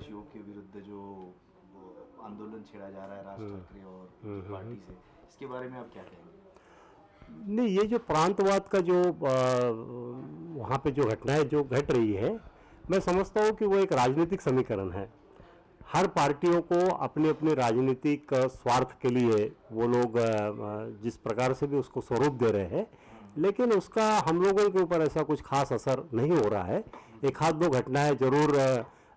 भाषियों के विरुद्ध जो वो आंदोलन छेड़ा जा रहा है राज ठाकरे और उनकी पार्टी से, इसके बारे में आप क्या कहेंगे? नहीं, ये जो प्रांतवाद का जो वहाँ पे जो घटनाएं जो घट रही है, मैं समझता हूँ कि वो एक राजनीतिक समीकरण है। हर पार्टियों को अपने अपने राजनीतिक स्वार्थ के लिए वो लोग जिस प्रकार से भी उसको स्वरूप दे रहे हैं, लेकिन उसका हम लोगों के ऊपर ऐसा कुछ खास असर नहीं हो रहा है। एक आध दो घटनाएं जरूर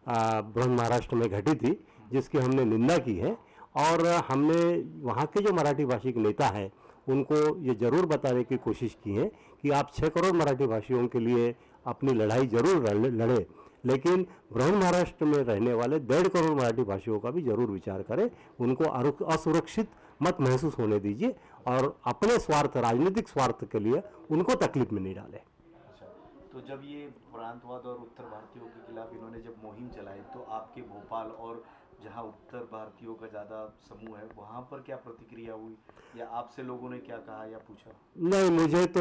बृहन महाराष्ट्र में घटी थी जिसकी हमने निंदा की है, और हमने वहाँ के जो मराठी भाषी के नेता हैं उनको ये जरूर बताने की कोशिश की है कि आप 6 करोड़ मराठी भाषियों के लिए अपनी लड़ाई जरूर लड़े, लेकिन बृहन महाराष्ट्र में रहने वाले 1.5 करोड़ मराठी भाषियों का भी जरूर विचार करें। उनको असुरक्षित मत महसूस होने दीजिए और अपने स्वार्थ, राजनीतिक स्वार्थ के लिए उनको तकलीफ में नहीं डालें। अच्छा, तो जब ये प्रांतवाद और उत्तर भारतीयों के खिलाफ इन्होंने जब मुहिम चलाई तो आपके भोपाल और जहाँ उत्तर भारतीयों का ज़्यादा समूह है वहाँ पर क्या प्रतिक्रिया हुई, या आपसे लोगों ने क्या कहा या पूछा? नहीं, मुझे तो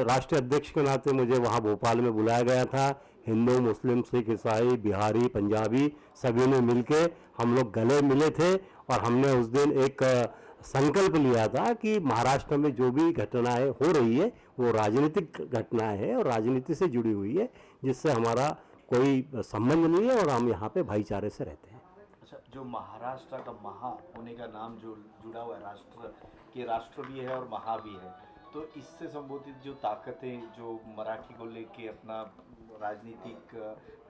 राष्ट्रीय अध्यक्ष के नाते मुझे वहाँ भोपाल में बुलाया गया था। हिंदू, मुस्लिम, सिख, ईसाई, बिहारी, पंजाबी सभी ने मिलके हम लोग गले मिले थे और हमने उस दिन एक संकल्प लिया था कि महाराष्ट्र में जो भी घटनाएं हो रही है वो राजनीतिक घटनाएं हैं और राजनीति से जुड़ी हुई है, जिससे हमारा कोई संबंध नहीं है और हम यहाँ पे भाईचारे से रहते हैं। अच्छा, जो महाराष्ट्र का महा होने का नाम जो जुड़ा हुआ है, राष्ट्र के राष्ट्र भी है और महा भी है, तो इससे संबोधित जो ताकतें जो मराठी को लेके अपना राजनीतिक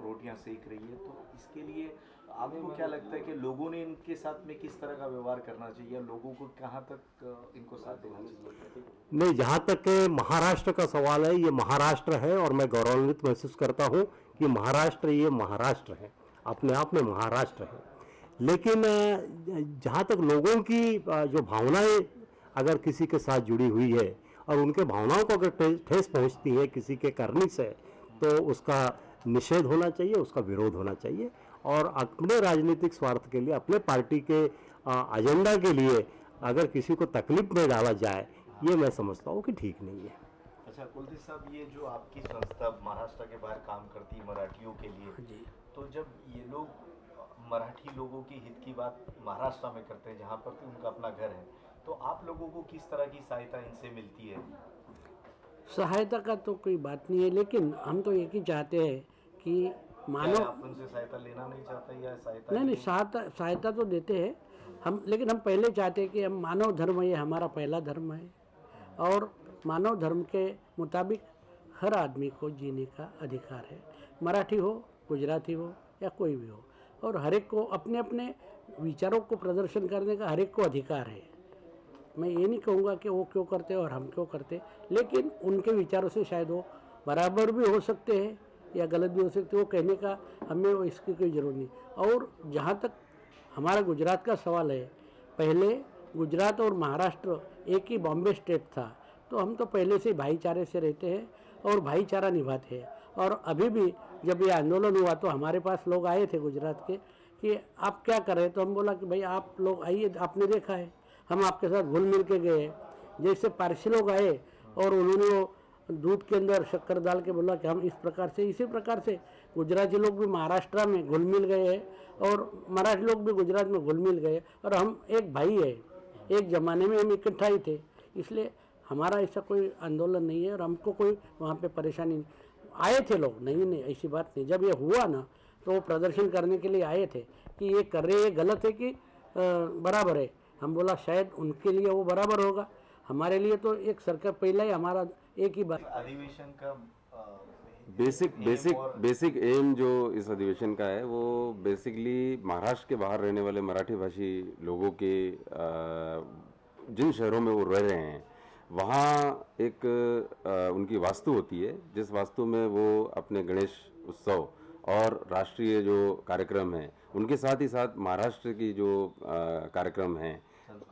रोटियां सेक रही है, तो इसके लिए आपको क्या लगता है कि लोगों ने इनके साथ में किस तरह का व्यवहार करना चाहिए, लोगों को कहाँ तक इनको साथ देना चाहिए? नहीं, जहाँ तक महाराष्ट्र का सवाल है, ये महाराष्ट्र है और मैं गौरवान्वित महसूस करता हूँ कि महाराष्ट्र ये महाराष्ट्र है, अपने आप में महाराष्ट्र है। लेकिन जहाँ तक लोगों की जो भावनाएं अगर किसी के साथ जुड़ी हुई है और उनके भावनाओं को अगर ठेस पहुँचती है किसी के करने से, तो उसका निषेध होना चाहिए, उसका विरोध होना चाहिए। और अपने राजनीतिक स्वार्थ के लिए, अपने पार्टी के एजेंडा के लिए अगर किसी को तकलीफ में डाला जाए, ये मैं समझता हूँ कि ठीक नहीं है। अच्छा कुलदीप साहब, ये जो आपकी संस्था महाराष्ट्र के बाहर काम करती है मराठियों के लिए जी। तो जब ये लोग मराठी लोगों की हित की बात महाराष्ट्र में करते हैं जहाँ पर तो उनका अपना घर है, तो आप लोगों को किस तरह की सहायता इनसे मिलती है? सहायता का तो कोई बात नहीं है, लेकिन हम तो एक ही चाहते हैं कि मानो आप उनसे सहायता लेना नहीं चाहते या सहायता? नहीं, सहायता तो देते हैं हम, लेकिन हम पहले चाहते हैं कि हम मानव धर्म, ये हमारा पहला धर्म है और मानव धर्म के मुताबिक हर आदमी को जीने का अधिकार है, मराठी हो, गुजराती हो या कोई भी हो, और हर एक को अपने अपने विचारों को प्रदर्शन करने का हर एक को अधिकार है। मैं ये नहीं कहूँगा कि वो क्यों करते और हम क्यों करते, लेकिन उनके विचारों से शायद वो बराबर भी हो सकते हैं या गलत भी हो सकते हैं, वो कहने का हमें इसकी कोई ज़रूरत नहीं। और जहाँ तक हमारा गुजरात का सवाल है, पहले गुजरात और महाराष्ट्र एक ही बॉम्बे स्टेट था, तो हम तो पहले से भाईचारे से रहते हैं और भाईचारा निभाते हैं। और अभी भी जब ये आंदोलन हुआ तो हमारे पास लोग आए थे गुजरात के कि आप क्या कर रहे हैं, तो हम बोला कि भाई आप लोग आइए, आपने देखा है, हम आपके साथ घुल मिल के गए। जैसे पारसी लोग आए और उन्होंने वो दूध के अंदर शक्कर डाल के बोला कि हम इस प्रकार से, इसी प्रकार से गुजराती लोग भी महाराष्ट्र में घुल मिल गए हैं और मराठी लोग भी गुजरात में घुल मिल गए और हम एक भाई है, एक ज़माने में हम इकट्ठा ही थे। इसलिए हमारा ऐसा कोई आंदोलन नहीं है और हमको कोई वहाँ पे परेशानी नहीं। आए थे लोग, नहीं ऐसी बात नहीं, जब ये हुआ ना तो वो प्रदर्शन करने के लिए आए थे कि ये कर रहे, ये गलत है कि बराबर है। हम बोला शायद उनके लिए वो बराबर होगा, हमारे लिए तो एक सरकार पहला ही हमारा एक ही बात। अधिवेशन का बेसिक एम जो इस अधिवेशन का है वो बेसिकली महाराष्ट्र के बाहर रहने वाले मराठी भाषी लोगों के जिन शहरों में वो रह रहे हैं वहाँ एक उनकी वास्तु होती है, जिस वास्तु में वो अपने गणेश उत्सव और राष्ट्रीय जो कार्यक्रम है उनके साथ ही साथ महाराष्ट्र की जो कार्यक्रम है,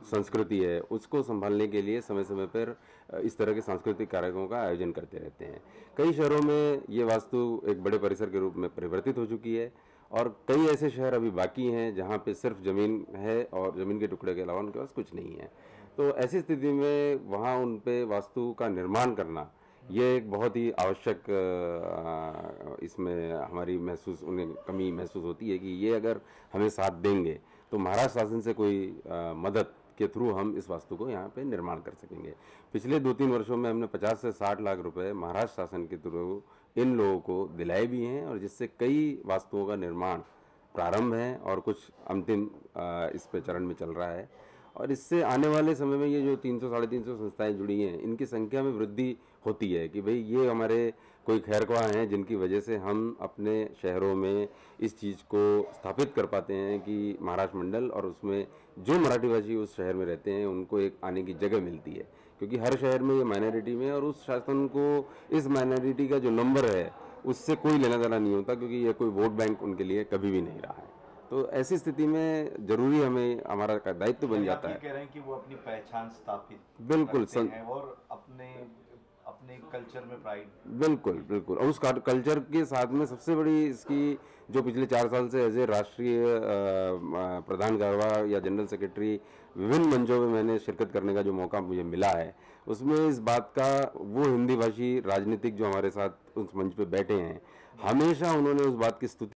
संस्कृति है, उसको संभालने के लिए समय समय पर इस तरह के सांस्कृतिक कार्यक्रमों का आयोजन करते रहते हैं। कई शहरों में ये वास्तु एक बड़े परिसर के रूप में परिवर्तित हो चुकी है और कई ऐसे शहर अभी बाकी हैं जहाँ पे सिर्फ ज़मीन है और ज़मीन के टुकड़े के अलावा उनके पास कुछ नहीं है। तो ऐसी स्थिति में वहाँ उन पे वास्तु का निर्माण करना ये एक बहुत ही आवश्यक इसमें हमारी उन्हें कमी महसूस होती है कि ये अगर हमें साथ देंगे तो महाराष्ट्र शासन से कोई मदद के थ्रू हम इस वास्तु को यहाँ पे निर्माण कर सकेंगे। पिछले 2-3 वर्षों में हमने 50 से 60 लाख रुपए महाराष्ट्र शासन के थ्रू इन लोगों को दिलाए भी हैं और जिससे कई वास्तुओं का निर्माण प्रारंभ है और कुछ अंतिम इस पे चरण में चल रहा है। और इससे आने वाले समय में ये जो 300-350 संस्थाएं जुड़ी हैं इनकी संख्या में वृद्धि होती है कि भाई ये हमारे कोई खैरख्वाह हैं जिनकी वजह से हम अपने शहरों में इस चीज़ को स्थापित कर पाते हैं कि महाराष्ट्र मंडल और उसमें जो मराठी भाषी उस शहर में रहते हैं उनको एक आने की जगह मिलती है, क्योंकि हर शहर में ये माइनॉरिटी में और उस शासन को इस माइनॉरिटी का जो नंबर है उससे कोई लेना देना नहीं होता, क्योंकि ये कोई वोट बैंक उनके लिए कभी भी नहीं रहा है। तो ऐसी स्थिति में जरूरी हमें हमारा दायित्व बन जाता है। कह रहे हैं कि वो अपनी पहचान स्थापित बिल्कुल करते हैं और अपने कल्चर में प्राइड। बिल्कुल बिल्कुल। और उस कल्चर के साथ में सबसे बड़ी इसकी जो पिछले 4 साल से एज ए राष्ट्रीय प्रधान कार्यवाह या जनरल सेक्रेटरी विभिन्न मंचों में मैंने शिरकत करने का जो मौका मुझे मिला है उसमें इस बात का वो हिंदी भाषी राजनीतिक जो हमारे साथ उस मंच पे बैठे हैं हमेशा उन्होंने उस बात की स्तुति